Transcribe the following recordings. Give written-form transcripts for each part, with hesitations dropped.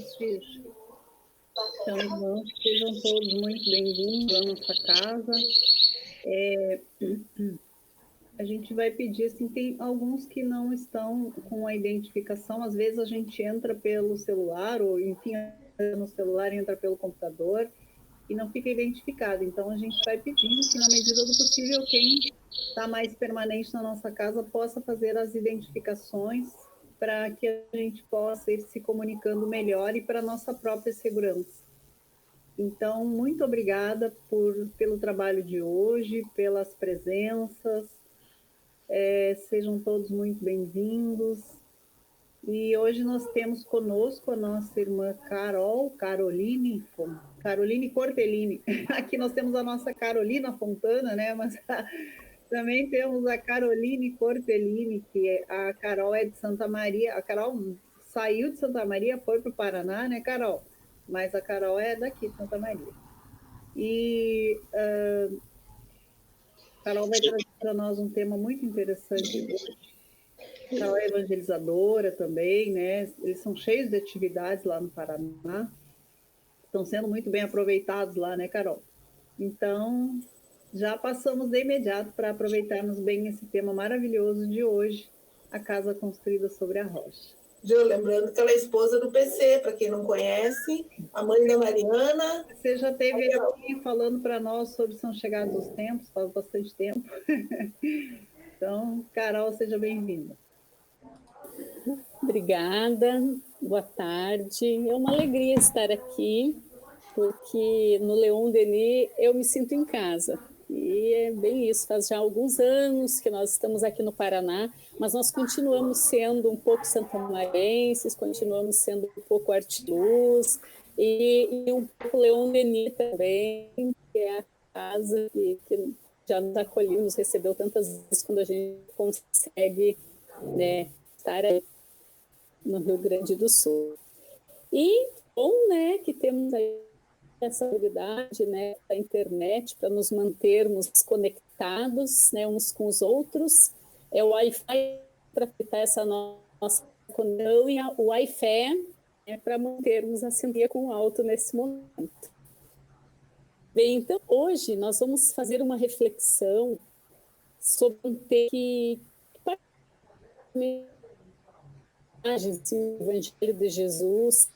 meus filhos. Então, irmãos, sejam todos muito bem-vindos à nossa casa. A gente vai pedir, assim, tem alguns que não estão com a identificação, às vezes a gente entra pelo celular, ou enfim, no celular entra pelo computador e não fica identificado. Então, a gente vai pedindo que, na medida do possível, quem está mais permanente na nossa casa possa fazer as identificações para que a gente possa ir se comunicando melhor e para a nossa própria segurança. Então, muito obrigada pelo trabalho de hoje, pelas presenças. Sejam todos muito bem-vindos. E hoje nós temos conosco a nossa irmã Caroline Cortellini. Aqui nós temos a nossa Carolina Fontana, né? Mas também temos a Caroline Cortellini, a Carol é de Santa Maria. A Carol saiu de Santa Maria, foi para o Paraná, né, Carol? Mas a Carol é daqui de Santa Maria. E Carol vai trazer para nós um tema muito interessante hoje. Carol é evangelizadora também, né? Eles são cheios de atividades lá no Paraná. Estão sendo muito bem aproveitados lá, né, Carol? Então, já passamos de imediato para aproveitarmos bem esse tema maravilhoso de hoje, a casa construída sobre a rocha. Lembrando que ela é esposa do PC, para quem não conhece, a mãe da Mariana. Você já esteve aqui falando para nós sobre São Chegados os Tempos, faz bastante tempo. Então, Carol, seja bem-vinda. Obrigada, boa tarde. É uma alegria estar aqui, porque no Leon Denis eu me sinto em casa. E é bem isso, faz já alguns anos que nós estamos aqui no Paraná, mas nós continuamos sendo um pouco santamarenses, continuamos sendo um pouco Arte-Luz e um pouco Leon Denis também, que é a casa que já nos acolheu, nos recebeu tantas vezes quando a gente consegue, né, estar aí no Rio Grande do Sul. E bom, né, que temos aí essa habilidade, né, da internet para nos mantermos conectados, né, uns com os outros. É o Wi-Fi para afetar essa nossa conexão e o Wi-Fi para mantermos a sintonia com o alto nesse momento. Bem, então hoje nós vamos fazer uma reflexão sobre um tema que o Evangelho de Jesus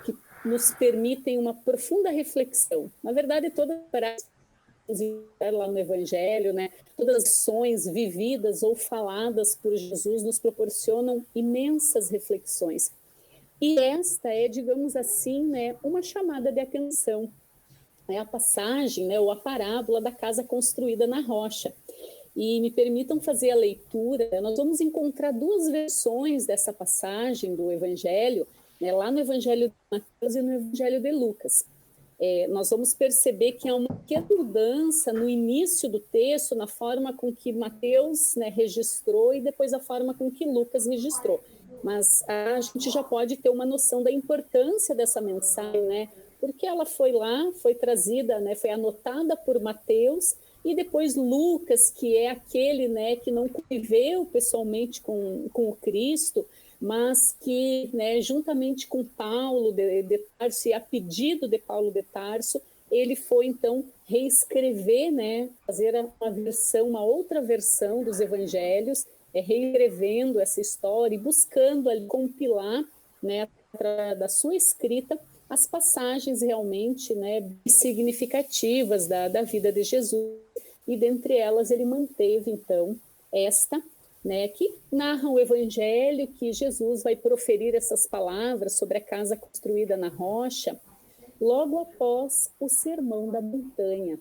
que nos permitem uma profunda reflexão. Na verdade, todas as lá no Evangelho, né, todas as ações vividas ou faladas por Jesus nos proporcionam imensas reflexões. E esta é, digamos assim, né, uma chamada de atenção. É a passagem, né, ou a parábola da casa construída na rocha. E me permitam fazer a leitura, nós vamos encontrar duas versões dessa passagem do Evangelho, né, lá no Evangelho de Mateus e no Evangelho de Lucas. Nós vamos perceber que há uma pequena mudança no início do texto, na forma com que Mateus, né, registrou e depois a forma com que Lucas registrou. Mas a gente já pode ter uma noção da importância dessa mensagem, né, porque ela foi lá, foi trazida, né, foi anotada por Mateus, e depois Lucas, que é aquele, né, que não conviveu pessoalmente com o Cristo, mas que, né, juntamente com Paulo de Tarso, e a pedido de Paulo de Tarso, ele foi, então, reescrever, né, fazer uma outra versão dos evangelhos, reescrevendo essa história e buscando ali compilar, né, da sua escrita, as passagens realmente, né, significativas da vida de Jesus, e dentre elas ele manteve, então, esta, né, que narra o Evangelho, que Jesus vai proferir essas palavras sobre a casa construída na rocha, logo após o Sermão da Montanha.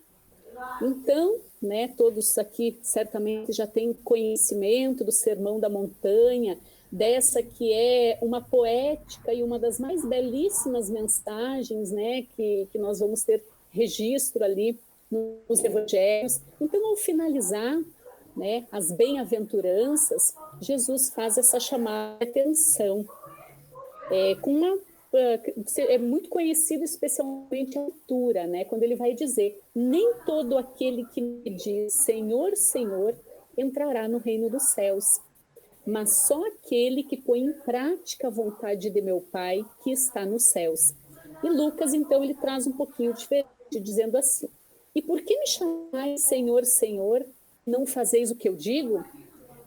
Então, né, todos aqui certamente já têm conhecimento do Sermão da Montanha, dessa que é uma poética e uma das mais belíssimas mensagens, né, que nós vamos ter registro ali nos evangelhos. Então, ao finalizar, né, as bem-aventuranças, Jesus faz essa chamada de atenção, é muito conhecido especialmente a altura, né, quando ele vai dizer: nem todo aquele que me diz Senhor, Senhor, entrará no reino dos céus, mas só aquele que põe em prática a vontade de meu Pai que está nos céus. E Lucas, então, ele traz um pouquinho diferente, dizendo assim: e por que me chamais Senhor, Senhor, não fazeis o que eu digo?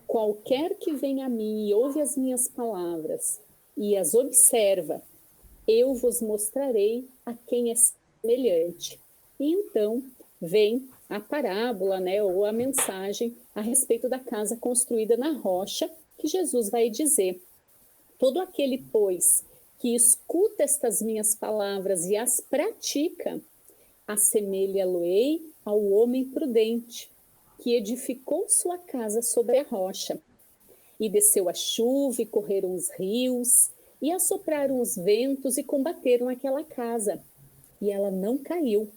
Qualquer que vem a mim e ouve as minhas palavras e as observa, eu vos mostrarei a quem é semelhante. E então vem a parábola, né, ou a mensagem a respeito da casa construída na rocha, que Jesus vai dizer: todo aquele, pois, que escuta estas minhas palavras e as pratica, assemelha-lo-ei ao homem prudente, que edificou sua casa sobre a rocha. E desceu a chuva, e correram os rios, e assopraram os ventos, e combateram aquela casa. E ela não caiu,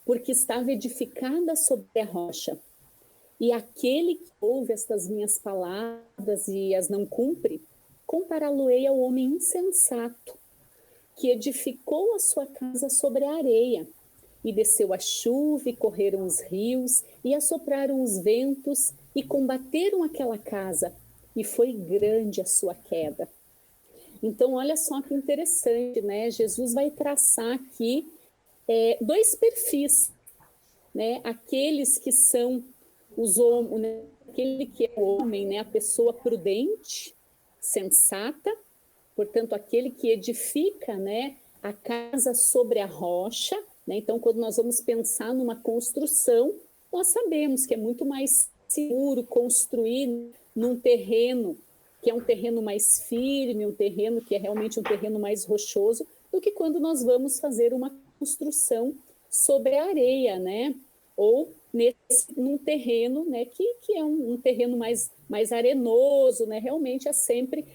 porque estava edificada sobre a rocha. E aquele que ouve estas minhas palavras e as não cumpre, compará-lo-ei ao homem insensato, que edificou a sua casa sobre a areia. E desceu a chuva, e correram os rios, e assopraram os ventos, e combateram aquela casa, e foi grande a sua queda. Então, olha só que interessante, né? Jesus vai traçar aqui dois perfis, né? Aqueles que são os homens, né? Aquele que é o homem, né? A pessoa prudente, sensata, portanto, aquele que edifica, né, a casa sobre a rocha, né? Então, quando nós vamos pensar numa construção, nós sabemos que é muito mais seguro construir num terreno que é um terreno mais firme, um terreno que é realmente um terreno mais rochoso, do que quando nós vamos fazer uma construção sobre a areia, né? Ou num terreno, né, que é um terreno mais arenoso, né? Realmente é sempre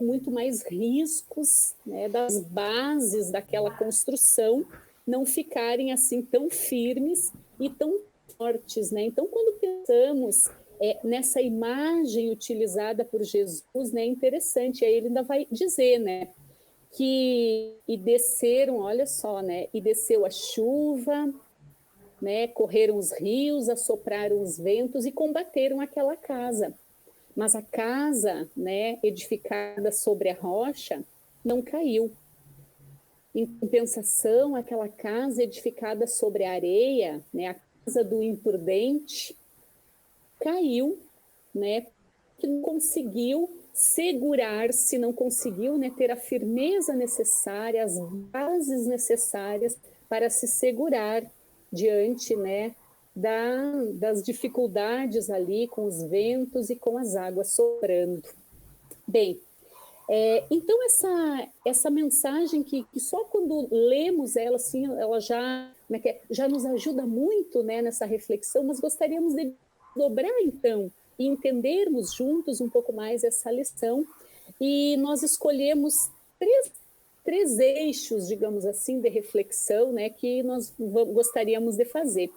muito mais riscos, né, das bases daquela construção não ficarem assim tão firmes e tão fortes, né? Então, quando pensamos nessa imagem utilizada por Jesus, né, é interessante, aí ele ainda vai dizer, né, que e desceram, olha só, né, e desceu a chuva, né, correram os rios, assopraram os ventos e combateram aquela casa. Mas a casa, né, edificada sobre a rocha, não caiu. Em compensação, aquela casa edificada sobre a areia, né, a casa do imprudente, caiu, né, que não conseguiu segurar-se, não conseguiu, né, ter a firmeza necessária, as bases necessárias para se segurar diante, né, das dificuldades ali com os ventos e com as águas soprando. Bem, então essa mensagem que só quando lemos ela, assim, ela já, né, já nos ajuda muito, né, nessa reflexão, mas gostaríamos de dobrar então e entendermos juntos um pouco mais essa lição, e nós escolhemos três eixos, digamos assim, de reflexão, né, que nós gostaríamos de fazer.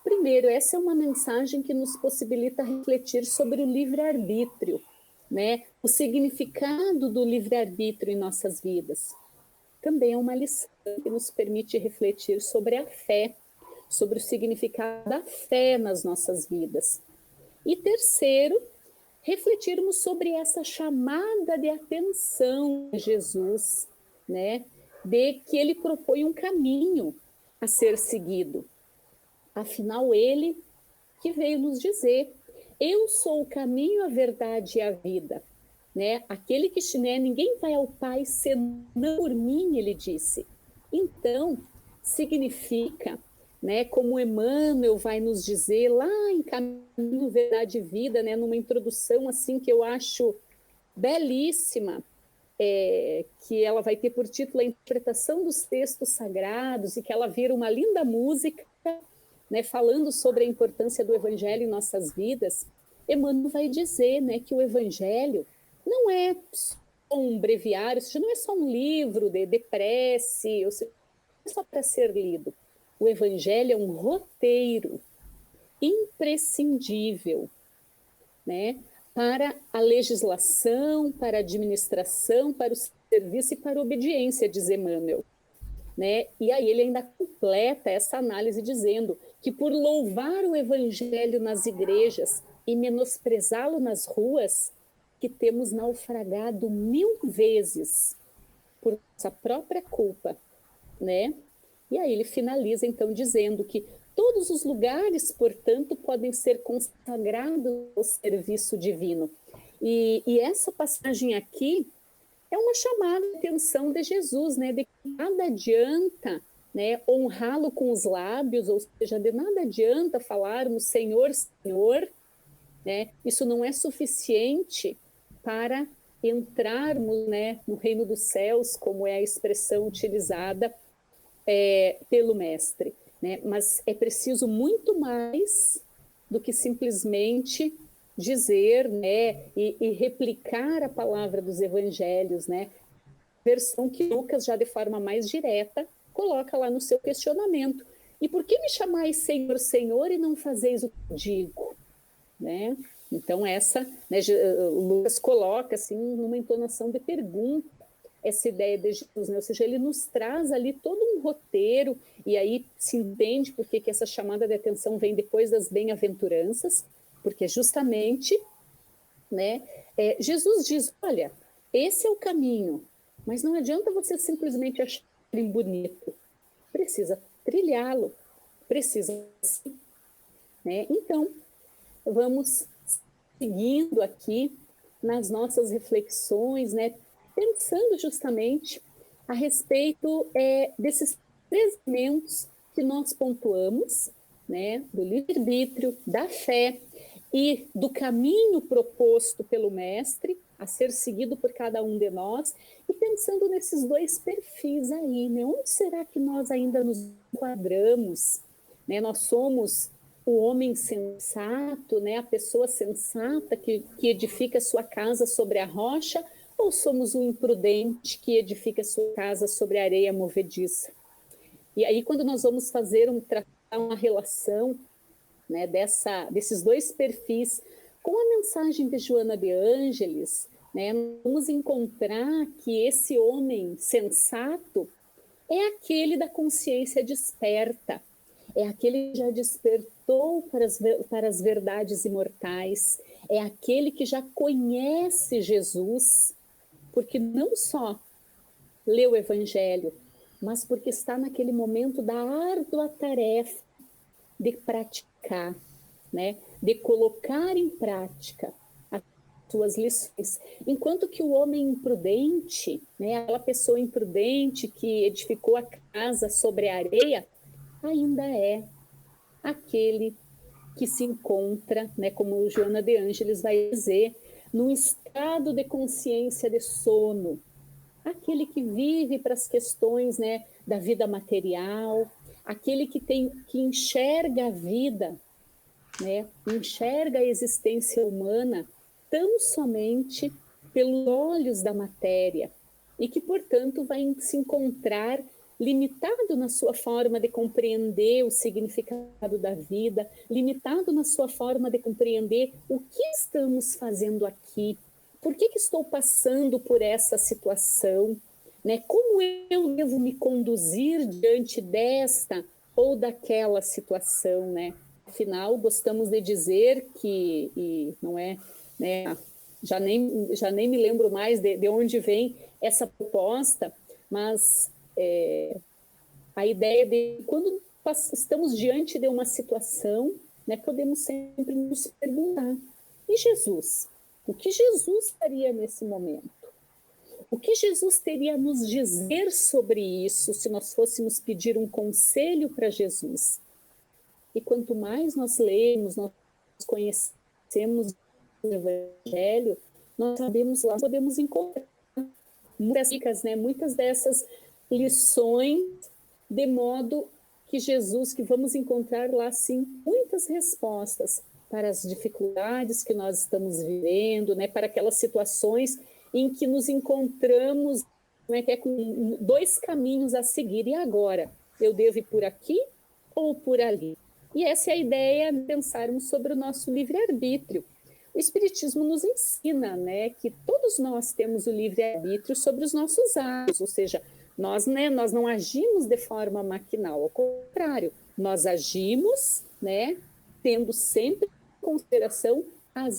Primeiro, essa é uma mensagem que nos possibilita refletir sobre o livre-arbítrio, né, o significado do livre-arbítrio em nossas vidas. Também é uma lição que nos permite refletir sobre a fé, sobre o significado da fé nas nossas vidas. E terceiro, refletirmos sobre essa chamada de atenção de Jesus, né, de que ele propõe um caminho a ser seguido. Afinal, ele que veio nos dizer: eu sou o caminho, a verdade e a vida. Né? Aquele que, né, ninguém vai ao Pai senão por mim, ele disse. Então, significa, né, como Emmanuel vai nos dizer lá em Caminho, Verdade e Vida, né, numa introdução assim que eu acho belíssima, que ela vai ter por título a interpretação dos textos sagrados, e que ela vira uma linda música, né, falando sobre a importância do Evangelho em nossas vidas. Emmanuel vai dizer, né, que o Evangelho não é só um breviário, ou seja, não é só um livro de prece, ou seja, não é só para ser lido. O Evangelho é um roteiro imprescindível, né, para a legislação, para a administração, para o serviço e para a obediência, diz Emmanuel. Né? E aí ele ainda completa essa análise dizendo que por louvar o Evangelho nas igrejas e menosprezá-lo nas ruas, que temos naufragado 1000 vezes por nossa própria culpa, né? E aí ele finaliza então dizendo que todos os lugares, portanto, podem ser consagrados ao serviço divino. E essa passagem aqui é uma chamada de atenção de Jesus, né? De que nada adianta, né, honrá-lo com os lábios, ou seja, de nada adianta falarmos Senhor, Senhor, né? Isso não é suficiente para entrarmos, né, no reino dos céus, como é a expressão utilizada pelo mestre, né? Mas é preciso muito mais do que simplesmente dizer, né, e replicar a palavra dos evangelhos, né? Versão que Lucas, já de forma mais direta, coloca lá no seu questionamento. E por que me chamais Senhor, Senhor, e não fazeis o que eu digo? Né? Então essa, né, Lucas coloca assim numa entonação de pergunta essa ideia de Jesus, né? Ou seja, ele nos traz ali todo um roteiro, e aí se entende por que essa chamada de atenção vem depois das bem-aventuranças, porque justamente, né, Jesus diz, olha, esse é o caminho, mas não adianta você simplesmente achar ele bonito, precisa trilhá-lo, precisa, né? Então, vamos seguindo aqui nas nossas reflexões, né, pensando justamente a respeito desses 3 elementos que nós pontuamos, né, do livre-arbítrio, da fé e do caminho proposto pelo mestre a ser seguido por cada um de nós, e pensando nesses 2 perfis aí, né, onde será que nós ainda nos enquadramos, né? Nós somos o homem sensato, né, a pessoa sensata que edifica sua casa sobre a rocha, ou somos o imprudente que edifica sua casa sobre a areia movediça? E aí, quando nós vamos tratar uma relação, né, desses 2 perfis com a mensagem de Joana de Ângeles, né, vamos encontrar que esse homem sensato é aquele da consciência desperta, é aquele que já despertou para as verdades imortais, é aquele que já conhece Jesus, porque não só lê o Evangelho, mas porque está naquele momento da árdua tarefa de praticar, né? De colocar em prática as suas lições. Enquanto que o homem imprudente, né, aquela pessoa imprudente que edificou a casa sobre a areia, ainda é aquele que se encontra, né, como Joana de Ângeles vai dizer, num estado de consciência de sono, aquele que vive para as questões, né, da vida material, aquele que enxerga a vida, né, enxerga a existência humana tão somente pelos olhos da matéria, e que, portanto, vai se encontrar limitado na sua forma de compreender o significado da vida, limitado na sua forma de compreender o que estamos fazendo aqui, por que estou passando por essa situação, né? Como eu devo me conduzir diante desta ou daquela situação, né? Afinal, gostamos de dizer que, e não é, né, já nem me lembro mais de onde vem essa proposta, mas a ideia de quando estamos diante de uma situação, né, podemos sempre nos perguntar, e Jesus? O que Jesus faria nesse momento? O que Jesus teria a nos dizer sobre isso se nós fôssemos pedir um conselho para Jesus? E quanto mais nós lemos, nós conhecemos o Evangelho, nós sabemos lá, podemos encontrar muitas dicas, né? Muitas dessas lições, de modo que Jesus, que vamos encontrar lá, sim, muitas respostas para as dificuldades que nós estamos vivendo, né? Para aquelas situações em que nos encontramos, né, que é com 2 caminhos a seguir. E agora? Eu devo ir por aqui ou por ali? E essa é a ideia de pensarmos sobre o nosso livre-arbítrio. O Espiritismo nos ensina, né, que todos nós temos o livre-arbítrio sobre os nossos atos, ou seja, nós não agimos de forma maquinal, ao contrário, nós agimos, né, tendo sempre em consideração a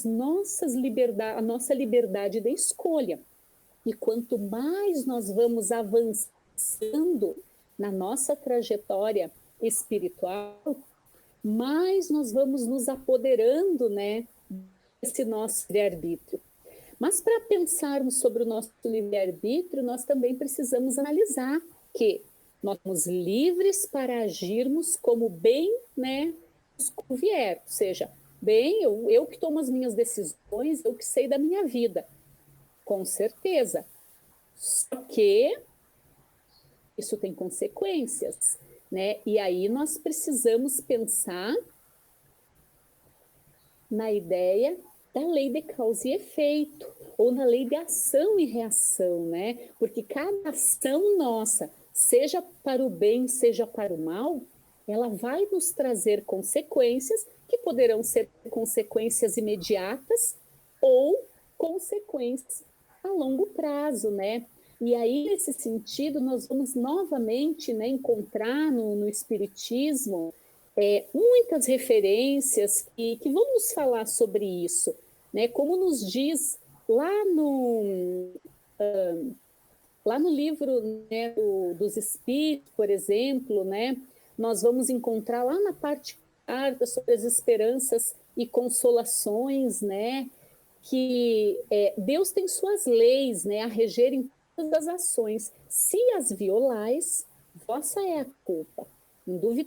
nossa liberdade de escolha. E quanto mais nós vamos avançando na nossa trajetória espiritual, mais nós vamos nos apoderando, né, desse nosso livre-arbítrio. Mas para pensarmos sobre o nosso livre-arbítrio, nós também precisamos analisar que nós somos livres para agirmos como bem, né, nos convier. Ou seja, bem, eu que tomo as minhas decisões, eu que sei da minha vida. Com certeza. Só que isso tem consequências, né? E aí nós precisamos pensar na ideia da lei de causa e efeito, ou na lei de ação e reação, né? Porque cada ação nossa, seja para o bem, seja para o mal, ela vai nos trazer consequências que poderão ser consequências imediatas ou consequências a longo prazo, né? E aí, nesse sentido, nós vamos novamente, né, encontrar no Espiritismo muitas referências que vão nos falar sobre isso, né? Como nos diz lá no livro, né, dos Espíritos, por exemplo, né, nós vamos encontrar lá na parte carta sobre as esperanças e consolações, né, que Deus tem suas leis, né, a regerem todas as ações. Se as violais, vossa é a culpa.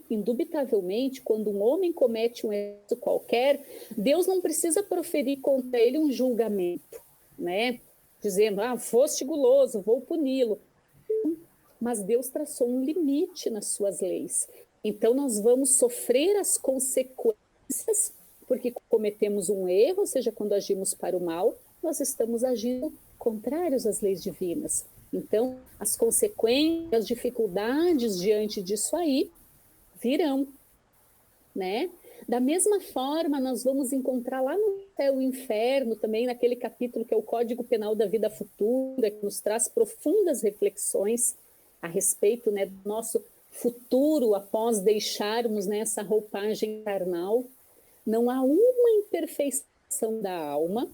Indubitavelmente, quando um homem comete um erro qualquer, Deus não precisa proferir contra ele um julgamento, né? Dizendo, foste guloso, vou puni-lo. Mas Deus traçou um limite nas suas leis. Então, nós vamos sofrer as consequências porque cometemos um erro, ou seja, quando agimos para o mal, nós estamos agindo contrários às leis divinas. Então, as consequências, as dificuldades diante disso aí virão, né? Da mesma forma, nós vamos encontrar lá no Céu e Inferno, também naquele capítulo que é o Código Penal da Vida Futura, que nos traz profundas reflexões a respeito, né, do nosso futuro após deixarmos, né, essa roupagem carnal. Não há uma imperfeição da alma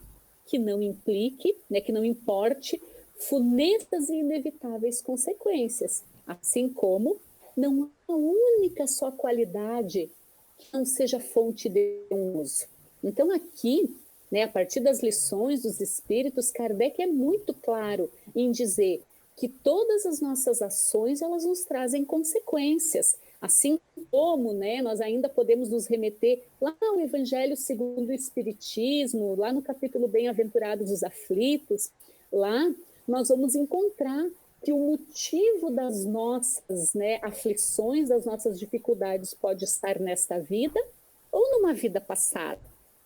que não implique, né, que não importe funestas e inevitáveis consequências, assim como não há uma única só qualidade que não seja fonte de um uso. Então aqui, né, a partir das lições dos Espíritos, Kardec é muito claro em dizer que todas as nossas ações, elas nos trazem consequências, assim como, né, nós ainda podemos nos remeter lá ao Evangelho segundo o Espiritismo, lá no capítulo Bem-aventurados os aflitos, lá nós vamos encontrar que o motivo das nossas, né, aflições, das nossas dificuldades pode estar nesta vida ou numa vida passada.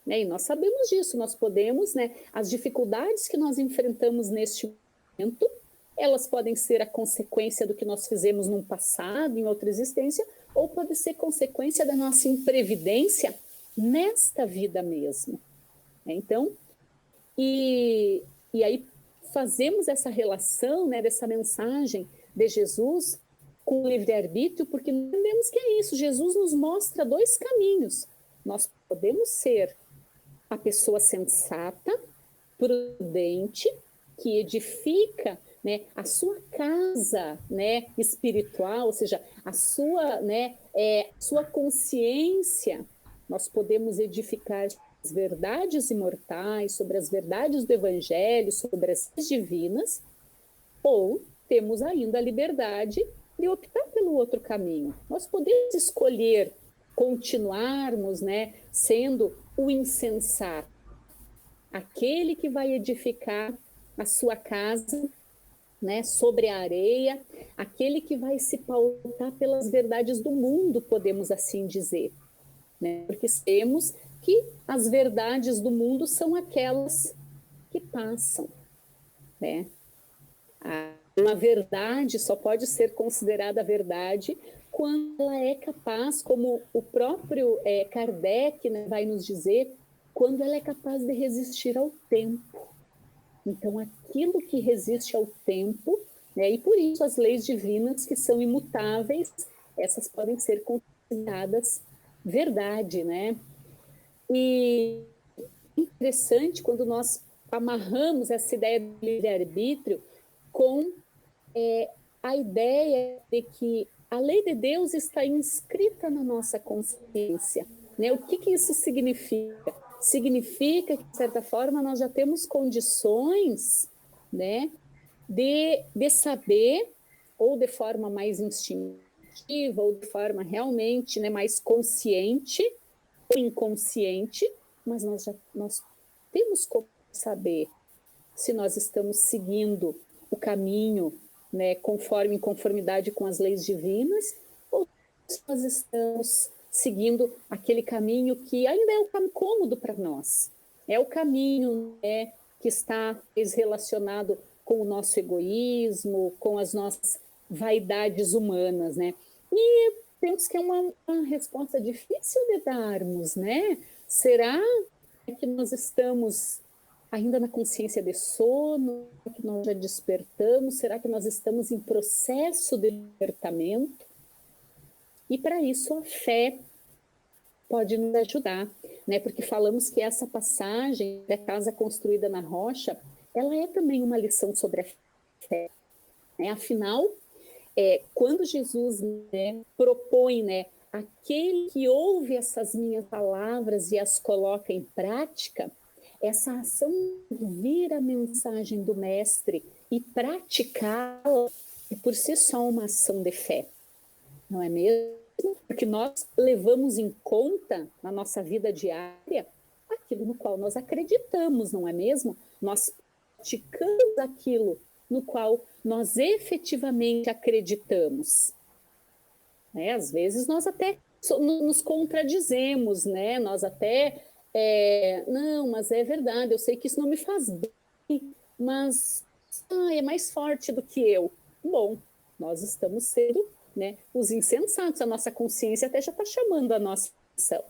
Né? E nós sabemos disso, nós podemos, né, as dificuldades que nós enfrentamos neste momento, elas podem ser a consequência do que nós fizemos num passado, em outra existência, ou pode ser consequência da nossa imprevidência nesta vida mesmo. Então, e aí fazemos essa relação, né, dessa mensagem de Jesus com o livre-arbítrio, porque entendemos que é isso, Jesus nos mostra dois caminhos. Nós podemos ser a pessoa sensata, prudente, que edifica, né, a sua casa, né, espiritual, ou seja, a sua, né, sua consciência. Nós podemos edificar as verdades imortais, sobre as verdades do Evangelho, sobre as leis divinas, ou temos ainda a liberdade de optar pelo outro caminho. Nós podemos escolher continuarmos, né, sendo o insensato, aquele que vai edificar a sua casa, né, sobre a areia, aquele que vai se pautar pelas verdades do mundo, podemos assim dizer, né? Porque temos que as verdades do mundo são aquelas que passam, né? Uma verdade só pode ser considerada verdade quando ela é capaz, como o próprio Kardec, né, vai nos dizer, quando ela é capaz de resistir ao tempo. Então, aquilo que resiste ao tempo, né, e por isso as leis divinas que são imutáveis, essas podem ser consideradas verdade, né? E interessante quando nós amarramos essa ideia do livre-arbítrio com a ideia de que a lei de Deus está inscrita na nossa consciência. Né? O que isso significa? Significa que, de certa forma, nós já temos condições, né, de saber, ou de forma mais instintiva, ou de forma realmente, né, mais consciente ou inconsciente, mas nós temos como saber se nós estamos seguindo o caminho, né, em conformidade com as leis divinas, ou se nós estamos seguindo aquele caminho que ainda é o caminho cômodo para nós. É o caminho, né, que está relacionado com o nosso egoísmo, com as nossas vaidades humanas, né? E penso que é uma resposta difícil de darmos, né? Será que nós estamos ainda na consciência de sono? Será que nós já despertamos? Será que nós estamos em processo de despertamento? E para isso a fé pode nos ajudar, né? Porque falamos que essa passagem da casa construída na rocha, ela é também uma lição sobre a fé. Né? Afinal, quando Jesus, né, propõe, né, aquele que ouve essas minhas palavras e as coloca em prática, essa ação de ouvir a mensagem do Mestre e praticá-la é por si só uma ação de fé, não é mesmo? Porque nós levamos em conta na nossa vida diária aquilo no qual nós acreditamos, não é mesmo? Nós praticamos aquilo no qual nós efetivamente acreditamos. Né? Às vezes nós até nos contradizemos, né? Nós até, não, mas é verdade, eu sei que isso não me faz bem, mas é mais forte do que eu. Bom, nós estamos sendo, né, os insensatos, a nossa consciência até já está chamando a nossa atenção.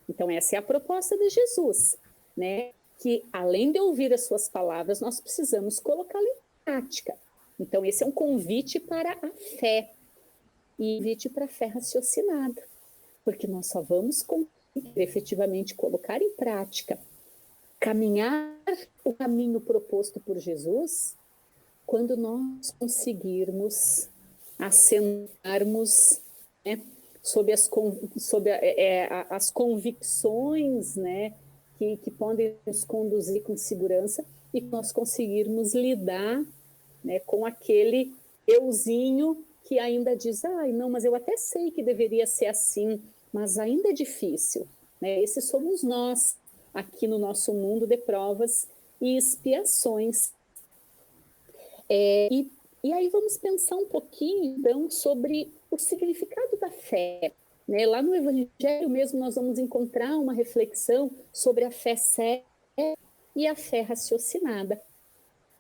Então essa é a proposta de Jesus, né? Que além de ouvir as suas palavras, nós precisamos colocá-la em prática. Então esse é um convite para a fé, e convite para a fé raciocinada, porque nós só vamos conseguir efetivamente colocar em prática, caminhar o caminho proposto por Jesus, quando nós conseguirmos assentarmos, né, sob as convicções, né, que podem nos conduzir com segurança, e nós conseguirmos lidar, né, com aquele euzinho que ainda diz, não, mas eu até sei que deveria ser assim, mas ainda é difícil. Né? Esses somos nós, aqui no nosso mundo de provas e expiações. E aí vamos pensar um pouquinho, então, sobre o significado da fé. Né? Lá no Evangelho mesmo nós vamos encontrar uma reflexão sobre a fé séria e a fé raciocinada.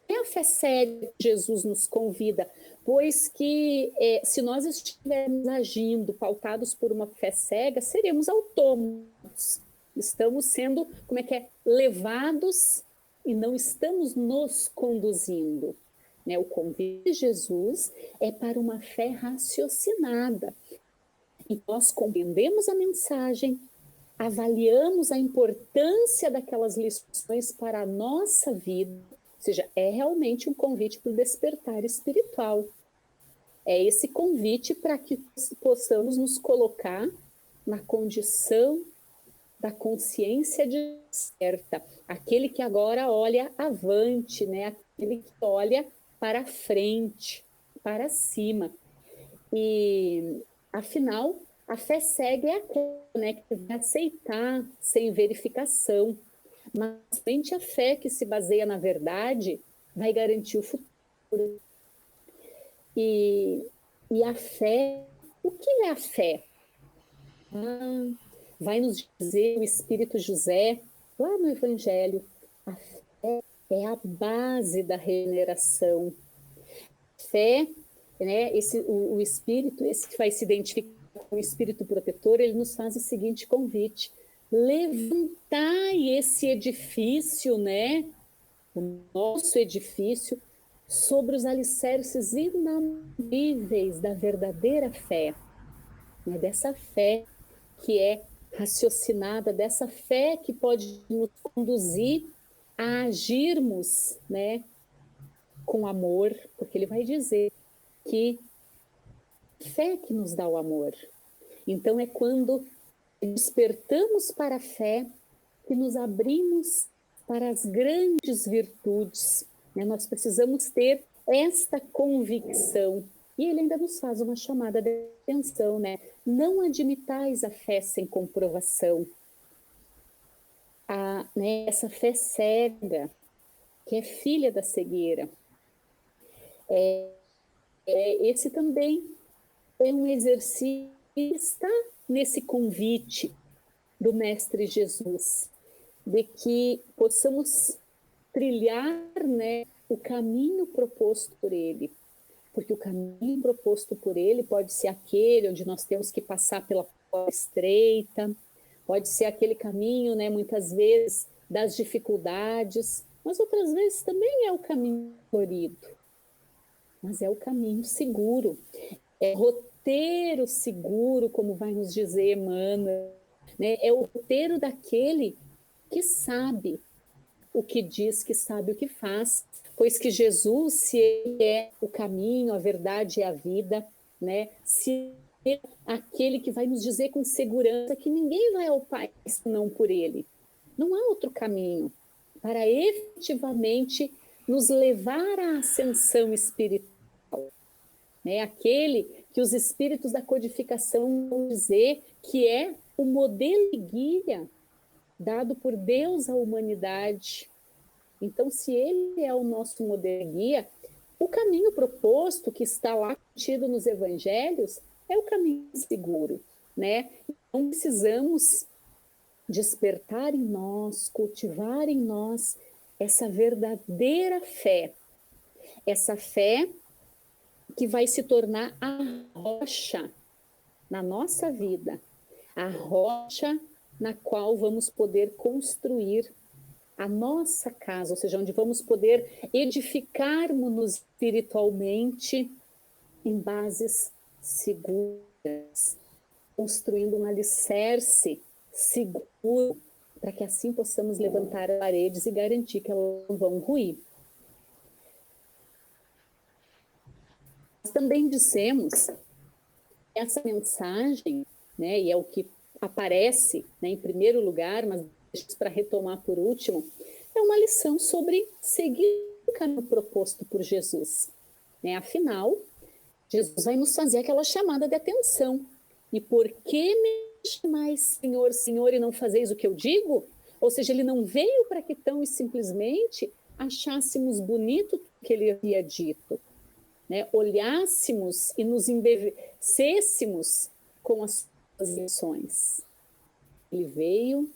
É a fé séria que Jesus nos convida, pois que se nós estivermos agindo pautados por uma fé cega, seremos autômatos. Estamos sendo, levados e não estamos nos conduzindo. Né? O convite de Jesus é para uma fé raciocinada. E nós compreendemos a mensagem, avaliamos a importância daquelas lições para a nossa vida, ou seja, é realmente um convite para o despertar espiritual. É esse convite para que possamos nos colocar na condição da consciência desperta, aquele que agora olha avante, né? Aquele que olha para frente, para cima. E, afinal, a fé cega é aquela, né, que vai aceitar sem verificação. Mas somente a fé que se baseia na verdade vai garantir o futuro. E a fé, o que é a fé? Vai nos dizer o Espírito José, lá no Evangelho, a fé é a base da regeneração. Fé, né, o Espírito, esse que vai se identificar com o Espírito protetor, ele nos faz o seguinte convite: levantai esse edifício, né, o nosso edifício, sobre os alicerces inamovíveis da verdadeira fé, né, dessa fé que é raciocinada dessa fé que pode nos conduzir a agirmos, né, com amor, porque ele vai dizer que fé que nos dá o amor. Então é quando despertamos para a fé que nos abrimos para as grandes virtudes, né? Nós precisamos ter esta convicção. E ele ainda nos faz uma chamada de atenção, né? Não admitais a fé sem comprovação. Essa fé cega, que é filha da cegueira. Esse também é um exercício que está nesse convite do Mestre Jesus, de que possamos trilhar, né, o caminho proposto por ele. Porque o caminho proposto por ele pode ser aquele onde nós temos que passar pela porta estreita, pode ser aquele caminho, né, muitas vezes, das dificuldades, mas outras vezes também é o caminho florido. Mas é o caminho seguro, é o roteiro seguro, como vai nos dizer Emmanuel, né? É o roteiro daquele que sabe o que diz, que sabe o que faz, pois que Jesus, se ele é o caminho, a verdade e a vida, né? Se ele é aquele que vai nos dizer com segurança que ninguém vai ao Pai senão por ele. Não há outro caminho para efetivamente nos levar à ascensão espiritual, né? Aquele que os espíritos da codificação vão dizer que é o modelo e guia dado por Deus à humanidade. Então, se ele é o nosso modelo e guia, o caminho proposto, que está lá contido nos evangelhos, é o caminho seguro, né? Então, precisamos despertar em nós, cultivar em nós essa verdadeira fé, essa fé que vai se tornar a rocha na nossa vida, a rocha na qual vamos poder construir a nossa casa, ou seja, onde vamos poder edificar-nos espiritualmente em bases seguras, construindo um alicerce seguro, para que assim possamos levantar as paredes e garantir que elas não vão ruir. Nós também dissemos essa mensagem, né, e é o que aparece, né, em primeiro lugar, mas para retomar por último, é uma lição sobre seguir o caminho proposto por Jesus, né? Afinal, Jesus vai nos fazer aquela chamada de atenção. E por que me chamais Senhor, Senhor, e não fazeis o que eu digo? Ou seja, ele não veio para que tão e simplesmente achássemos bonito o que ele havia dito, né? Olhássemos e nos embevecêssemos com as suas lições. Ele veio,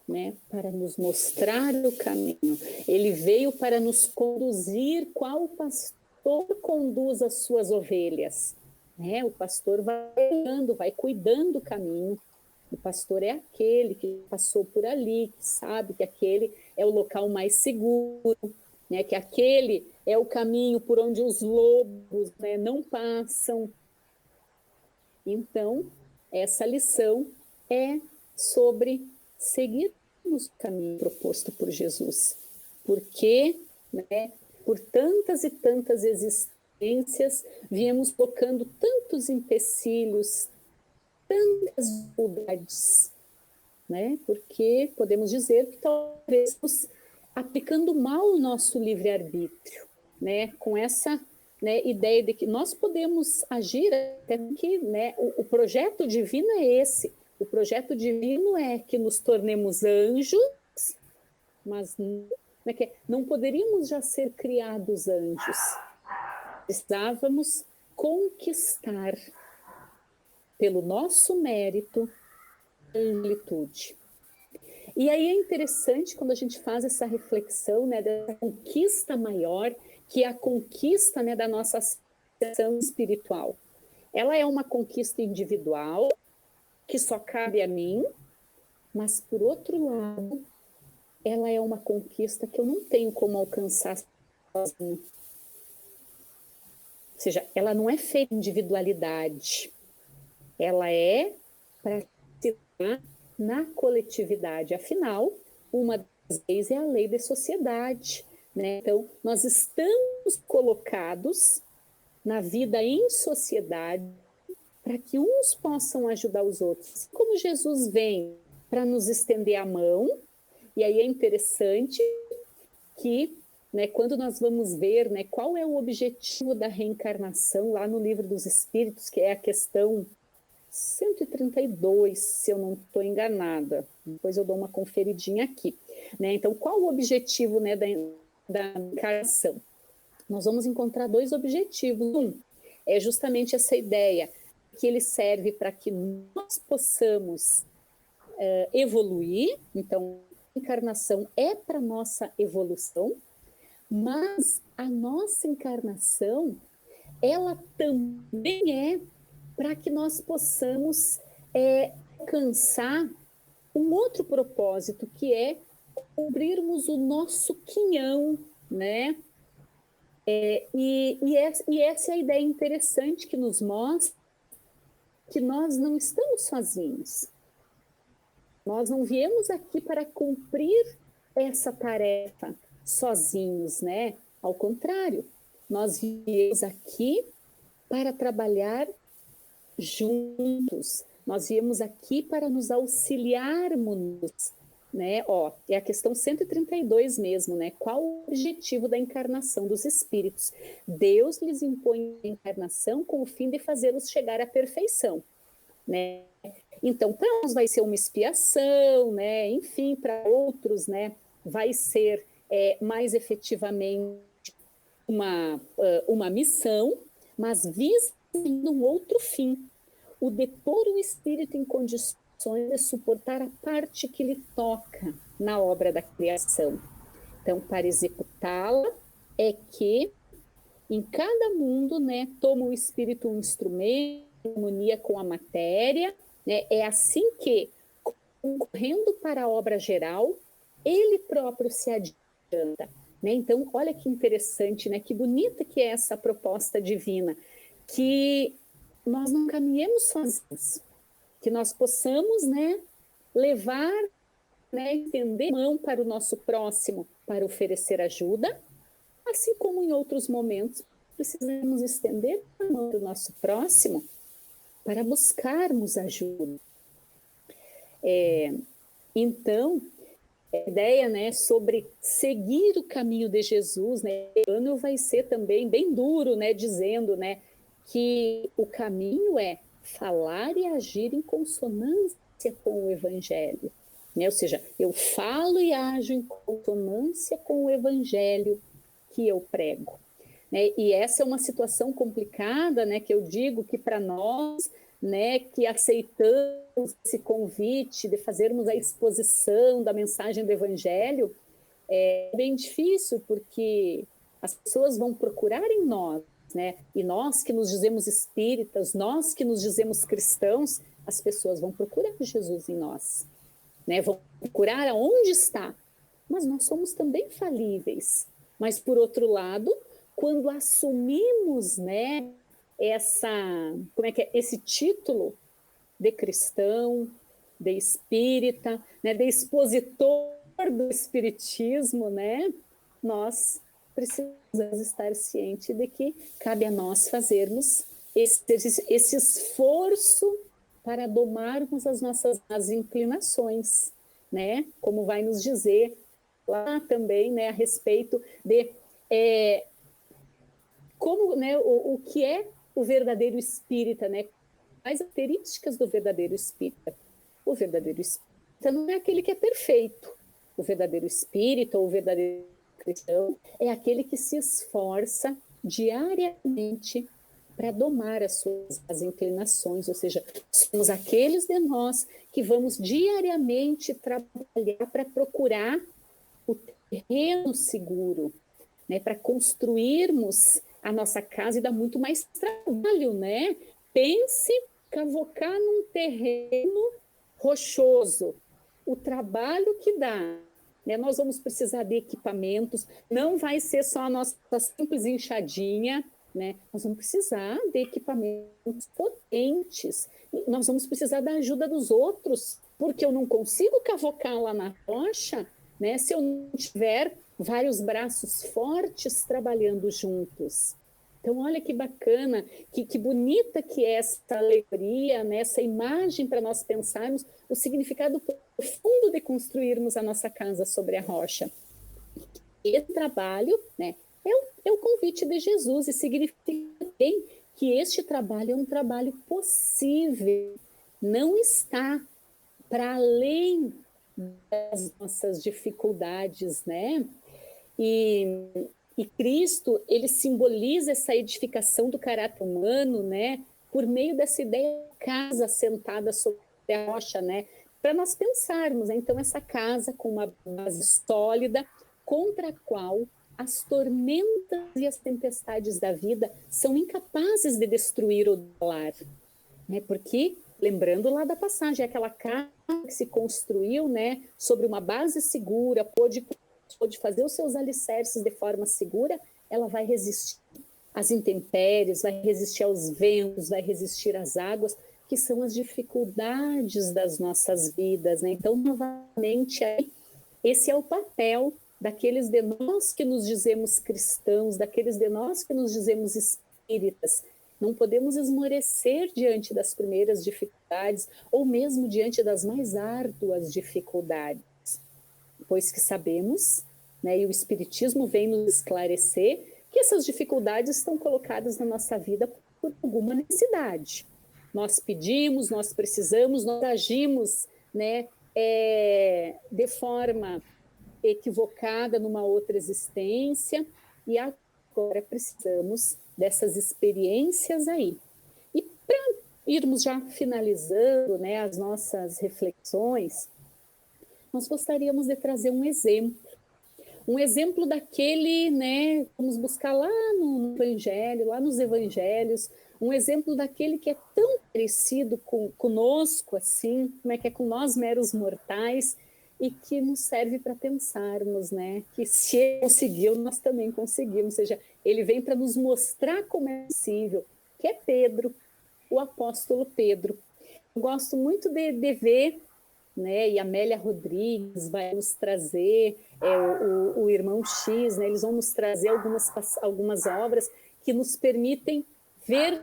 né, para nos mostrar o caminho. Ele veio para nos conduzir, qual pastor conduz as suas ovelhas. Né? O pastor vai cuidando do caminho. O pastor é aquele que passou por ali, que sabe que aquele é o local mais seguro, né, que aquele é o caminho por onde os lobos, né, não passam. Então, essa lição é sobre seguir o caminho proposto por Jesus. Porque, né, por tantas e tantas existências, viemos colocando tantos empecilhos, tantas dificuldades, né? Porque podemos dizer que talvez estamos aplicando mal o nosso livre-arbítrio, né? Com essa, né, ideia de que nós podemos agir até que, né, o projeto divino é esse. O projeto divino é que nos tornemos anjos, mas não poderíamos já ser criados anjos. Precisávamos conquistar, pelo nosso mérito, a amplitude. E aí é interessante quando a gente faz essa reflexão, né, dessa conquista maior, que é a conquista, né, da nossa ascensão espiritual. Ela é uma conquista individual, que só cabe a mim, mas, por outro lado, ela é uma conquista que eu não tenho como alcançar sozinho. Ou seja, ela não é feita em individualidade. Ela é para na coletividade. Afinal, uma das leis é a lei da sociedade, né? Então, nós estamos colocados na vida em sociedade para que uns possam ajudar os outros. Como Jesus vem para nos estender a mão, e aí é interessante que, né, quando nós vamos ver, né, qual é o objetivo da reencarnação, lá no Livro dos Espíritos, que é a questão 132, se eu não estou enganada. Depois eu dou uma conferidinha aqui. Né? Então, qual o objetivo, né, da encarnação? Nós vamos encontrar dois objetivos. Um é justamente essa ideia que ele serve para que nós possamos evoluir. Então, a encarnação é para nossa evolução, mas a nossa encarnação, ela também é para que nós possamos alcançar um outro propósito, que é cumprirmos o nosso quinhão, né? E essa é a ideia interessante que nos mostra que nós não estamos sozinhos. Nós não viemos aqui para cumprir essa tarefa sozinhos, né? Ao contrário, nós viemos aqui para trabalhar juntos. Nós viemos aqui para nos auxiliarmos, né? É a questão 132 mesmo, né? Qual o objetivo da encarnação dos espíritos? Deus lhes impõe a encarnação com o fim de fazê-los chegar à perfeição, né? Então, para uns vai ser uma expiação, né? Enfim, para outros, né, vai ser mais efetivamente uma missão, mas visa um outro fim, o de pôr o espírito em condições de suportar a parte que lhe toca na obra da criação. Então, para executá-la, é que em cada mundo, né, toma o espírito um instrumento, em harmonia com a matéria, né? É assim que, concorrendo para a obra geral, ele próprio se adianta. Né? Então, olha que interessante, né? Que bonita que é essa proposta divina, que nós não caminhemos sozinhos, que nós possamos, né, levar, né, estender a mão para o nosso próximo para oferecer ajuda, assim como em outros momentos precisamos estender a mão para o nosso próximo para buscarmos ajuda. Então, a ideia, né, sobre seguir o caminho de Jesus, né, o ano vai ser também bem duro, né, dizendo, né, que o caminho é falar e agir em consonância com o Evangelho, né? Ou seja, eu falo e ajo em consonância com o Evangelho que eu prego, né? E essa é uma situação complicada, né, que eu digo que para nós, né, que aceitamos esse convite de fazermos a exposição da mensagem do Evangelho, é bem difícil, porque as pessoas vão procurar em nós, né? E nós que nos dizemos espíritas, nós que nos dizemos cristãos, as pessoas vão procurar Jesus em nós, né? Vão procurar aonde está. Mas nós somos também falíveis. Mas, por outro lado, quando assumimos, né, esse título de cristão, de espírita, né, de expositor do espiritismo, né, nós precisamos estar cientes de que cabe a nós fazermos esse esforço para domarmos as nossas inclinações, né, como vai nos dizer lá também, né, a respeito de como, né, o que é o verdadeiro espírita, né? As características do verdadeiro espírita. O verdadeiro espírita não é aquele que é perfeito. O verdadeiro espírita ou o verdadeiro cristão é aquele que se esforça diariamente para domar as inclinações, ou seja, somos aqueles de nós que vamos diariamente trabalhar para procurar o terreno seguro, né, para construirmos a nossa casa, e dá muito mais trabalho, né? Pense cavocar num terreno rochoso, o trabalho que dá, né? Nós vamos precisar de equipamentos, não vai ser só a nossa simples enxadinha, né? Nós vamos precisar de equipamentos potentes, nós vamos precisar da ajuda dos outros porque eu não consigo cavocar lá na rocha, né, se eu não tiver vários braços fortes trabalhando juntos. Então, olha que bacana, que bonita que é essa alegoria, né, essa imagem para nós pensarmos o significado profundo de construirmos a nossa casa sobre a rocha. Esse trabalho, né, é o convite de Jesus, e significa bem que este trabalho é um trabalho possível, não está para além das nossas dificuldades, né? E Cristo, ele simboliza essa edificação do caráter humano, né? Por meio dessa ideia de casa sentada sobre a rocha, né? Para nós pensarmos, né? Então, essa casa com uma base sólida, contra a qual as tormentas e as tempestades da vida são incapazes de destruir ou abalar, né? Porque, lembrando lá da passagem, aquela casa que se construiu, né, sobre uma base segura, pôde fazer os seus alicerces de forma segura, ela vai resistir às intempéries, vai resistir aos ventos, vai resistir às águas, que são as dificuldades das nossas vidas, né? Então, novamente, aí, esse é o papel daqueles de nós que nos dizemos cristãos, daqueles de nós que nos dizemos espíritas. Não podemos esmorecer diante das primeiras dificuldades, ou mesmo diante das mais árduas dificuldades, pois que sabemos, né, e o Espiritismo vem nos esclarecer, que essas dificuldades estão colocadas na nossa vida por alguma necessidade. Nós pedimos, nós precisamos, nós agimos, né, de forma equivocada numa outra existência, e agora precisamos dessas experiências aí. E para irmos já finalizando, né, as nossas reflexões, nós gostaríamos de trazer um exemplo daquele, né, vamos buscar lá no Evangelho, lá nos Evangelhos, um exemplo daquele que é tão parecido conosco, assim, como é que é com nós meros mortais, e que nos serve para pensarmos, né, que se ele conseguiu, nós também conseguimos, ou seja, ele vem para nos mostrar como é possível, que é Pedro, o apóstolo Pedro. Eu gosto muito de ver, né, e a Amélia Rodrigues vai nos trazer, o Irmão X, né, eles vão nos trazer algumas obras que nos permitem ver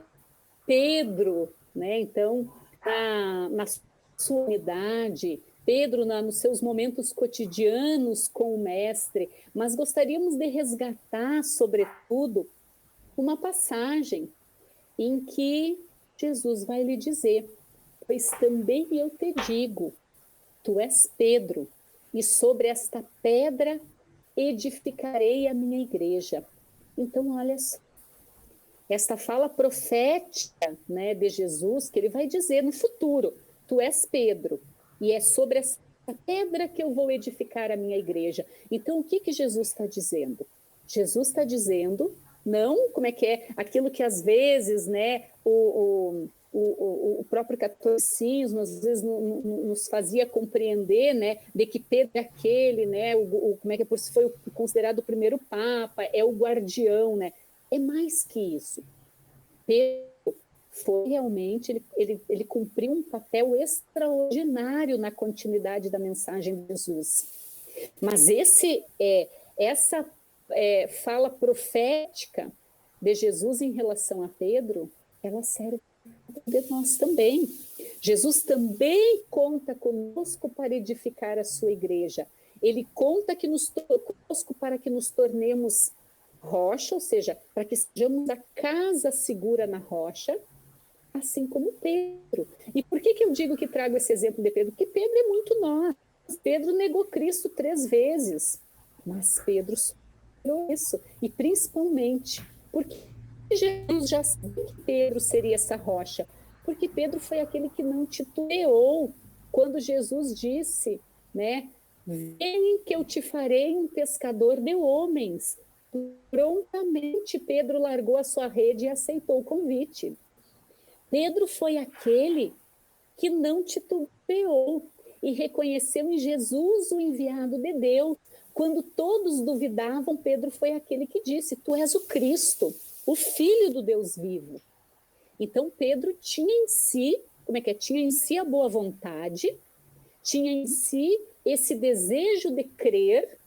Pedro, né, então, na sua unidade, Pedro nos seus momentos cotidianos com o Mestre, mas gostaríamos de resgatar, sobretudo, uma passagem em que Jesus vai lhe dizer: pois também eu te digo, tu és Pedro, e sobre esta pedra edificarei a minha igreja. Então, olha só, esta fala profética, né, de Jesus, que ele vai dizer no futuro: tu és Pedro, e é sobre essa pedra que eu vou edificar a minha igreja. Então, o que Jesus está dizendo? Jesus está dizendo, não, como é que é, aquilo que às vezes, né, o próprio catolicismo às vezes nos fazia compreender, né, de que Pedro é aquele, né, como é que foi considerado o primeiro papa, é o guardião, né? É mais que isso. Pedro foi realmente, ele cumpriu um papel extraordinário na continuidade da mensagem de Jesus. Mas essa fala profética de Jesus em relação a Pedro, ela serve de nós também. Jesus também conta conosco para edificar a sua igreja. Ele conta conosco para que nos tornemos rocha, ou seja, para que sejamos a casa segura na rocha, assim como Pedro. E por que eu digo que trago esse exemplo de Pedro? Porque Pedro é muito nós. Pedro negou Cristo 3 vezes, mas Pedro superou isso, e principalmente porque Jesus já sabia que Pedro seria essa rocha, porque Pedro foi aquele que não titubeou quando Jesus disse, né, vem que eu te farei um pescador de homens. Prontamente Pedro largou a sua rede e aceitou o convite. Pedro foi aquele que não titubeou e reconheceu em Jesus o enviado de Deus. Quando todos duvidavam, Pedro foi aquele que disse: tu és o Cristo, o Filho do Deus vivo. Então Pedro tinha em si, tinha em si a boa vontade, tinha em si esse desejo de crer,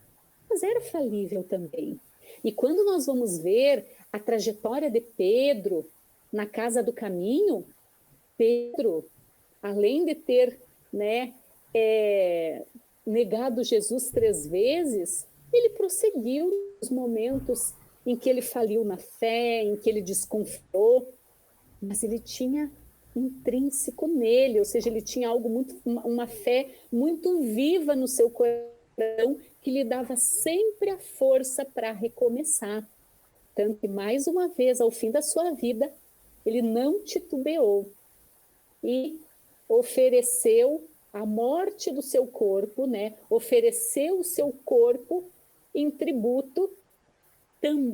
mas era falível também. E quando nós vamos ver a trajetória de Pedro na casa do caminho, Pedro, além de ter, né, negado Jesus 3 vezes, ele prosseguiu nos momentos em que ele faliu na fé, em que ele desconfiou, mas ele tinha intrínseco nele, ou seja, ele tinha algo muito, uma fé muito viva no seu coração, que lhe dava sempre a força para recomeçar. Tanto que, mais uma vez, ao fim da sua vida, ele não titubeou e ofereceu a morte do seu corpo, né? Ofereceu o seu corpo em tributo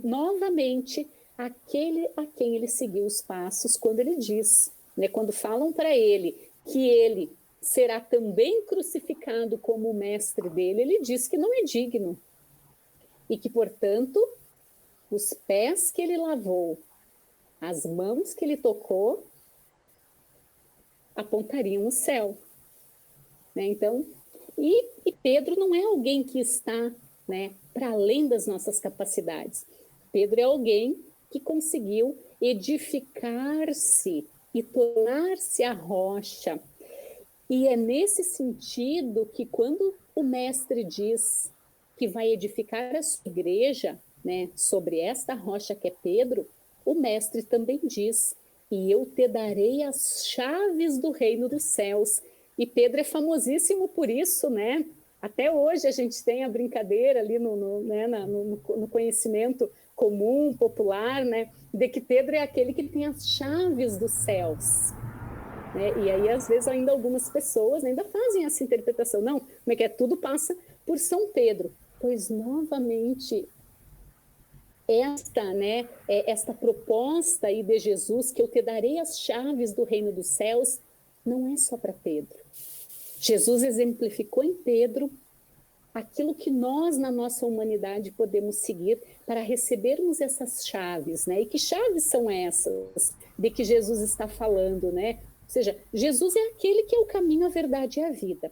novamente àquele a quem ele seguiu os passos, quando ele diz, né? Quando falam para ele que ele será também crucificado como o mestre dele, ele diz que não é digno e que, portanto, os pés que ele lavou, as mãos que ele tocou, apontariam o céu. Né? Então, e Pedro não é alguém que está, né, para além das nossas capacidades. Pedro é alguém que conseguiu edificar-se e tornar-se a rocha. E é nesse sentido que, quando o mestre diz que vai edificar a sua igreja, né, sobre esta rocha que é Pedro, o mestre também diz: e eu te darei as chaves do reino dos céus. E Pedro é famosíssimo por isso, né? Até hoje a gente tem a brincadeira ali no conhecimento comum, popular, né, de que Pedro é aquele que tem as chaves dos céus. Né? E aí, às vezes, ainda algumas pessoas ainda fazem essa interpretação. Não, como é que é? Tudo passa por São Pedro. Pois, novamente, esta proposta aí de Jesus, que eu te darei as chaves do reino dos céus, não é só para Pedro. Jesus exemplificou em Pedro aquilo que nós, na nossa humanidade, podemos seguir para recebermos essas chaves, né? E que chaves são essas de que Jesus está falando, né? Ou seja, Jesus é aquele que é o caminho, a verdade e a vida.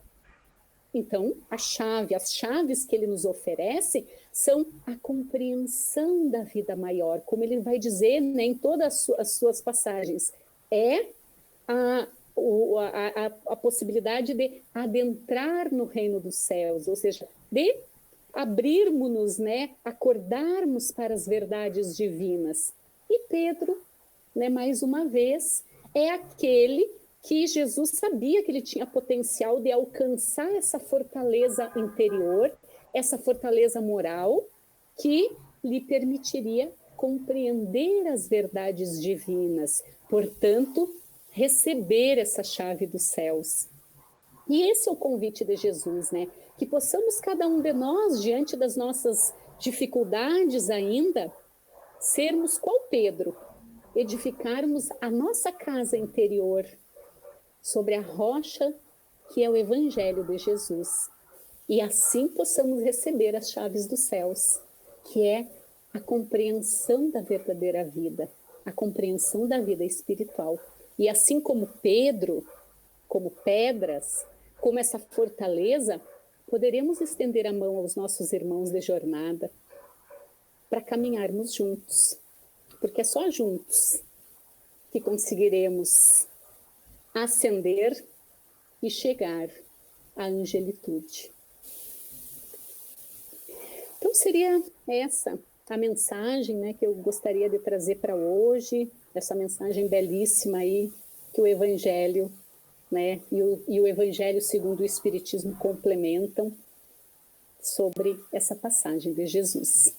Então, as chaves que ele nos oferece são a compreensão da vida maior, como ele vai dizer, né, em todas as suas passagens, é a possibilidade de adentrar no reino dos céus, ou seja, de abrirmos-nos, né, acordarmos para as verdades divinas. E Pedro, né, mais uma vez, é aquele que Jesus sabia que ele tinha potencial de alcançar essa fortaleza interior, essa fortaleza moral, que lhe permitiria compreender as verdades divinas, portanto, receber essa chave dos céus. E esse é o convite de Jesus, né? Que possamos cada um de nós, diante das nossas dificuldades ainda, sermos qual Pedro, edificarmos a nossa casa interior sobre a rocha que é o Evangelho de Jesus. E assim possamos receber as chaves dos céus, que é a compreensão da verdadeira vida, a compreensão da vida espiritual. E assim como Pedro, como pedras, como essa fortaleza, poderemos estender a mão aos nossos irmãos de jornada para caminharmos juntos, porque é só juntos que conseguiremos ascender e chegar à angelitude. Então seria essa a mensagem, né, que eu gostaria de trazer para hoje, essa mensagem belíssima aí que o Evangelho, né, e o Evangelho segundo o Espiritismo complementam sobre essa passagem de Jesus.